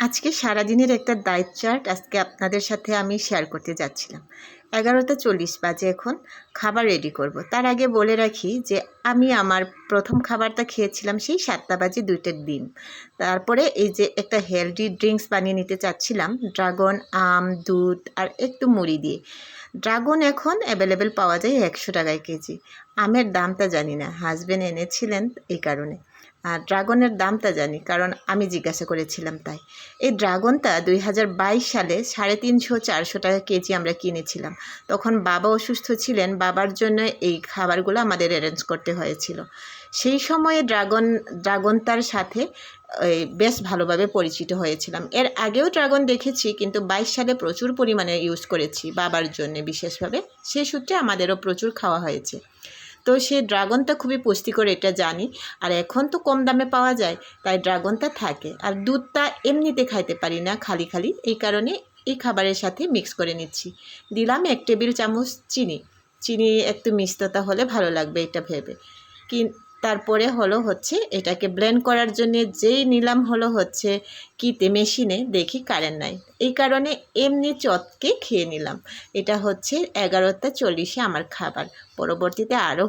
আজকে সারাদিনের একটা ডায়েট চার্ট আজকে আপনাদের সাথে আমি শেয়ার করতে যাচ্ছিলাম। 11টা 40 বাজে এখন খাবার রেডি করব। তার আগে বলে রাখি যে আমি আমার প্রথম খাবারটা খেয়েছিলাম সেই 7টা বাজে 2টা ডিম। তারপরে এই যে একটা হেলদি ড্রিঙ্কস বানিয়ে নিতে চাচ্ছিলাম, ড্রাগন, আম, দুধ আর একটু মুড়ি দিয়ে। ড্রাগন এখন অ্যাভেলেবেল পাওয়া যায় 100 টাকায় কেজি। আমের দামটা জানি না, হাজব্যান্ড এনেছিলেন এই কারণে। আর ড্রাগনের দামটা জানি কারণ আমি জিজ্ঞাসা করেছিলাম তাই। এই ড্রাগনটা 2022 সালে 350-400 টাকা কেজি আমরা কিনেছিলাম। তখন বাবা অসুস্থ ছিলেন, বাবার জন্য এই খাবারগুলো আমাদের অ্যারেঞ্জ করতে হয়েছিল। সেই সময়ে ড্রাগনটার সাথে বেশ ভালোভাবে পরিচিত হয়েছিলাম। এর আগেও ড্রাগন দেখেছি, কিন্তু 22 সালে প্রচুর পরিমাণে ইউজ করেছি বাবার জন্য বিশেষভাবে। সেই সূত্রে আমাদেরও প্রচুর খাওয়া হয়েছে। তো সেই ড্রাগনটা খুবই পুষ্টিকর এটা জানি। আর এখন তো কম দামে পাওয়া যায়, তাই ড্রাগনটা থাকে। আর দুধটা এমনিতে খাইতে পারি না খালি খালি, এই কারণে এই খাবারের সাথে মিক্স করে নিচ্ছি। দিলাম 1 টেবিল চামচ চিনি। চিনি একটু মিষ্টতা হলে ভালো লাগবে এটা ভেবে। তারপরে হচ্ছে এটাকে ব্লেন্ড করার জন্য যেই নিলাম হচ্ছে মেশিনে, দেখি কারেন্ট নাই, এই কারণে এমনি চটকে খেয়ে নিলাম। এটা হচ্ছে 11টা 40-এ আমার খাবার। পরবর্তীতে আরও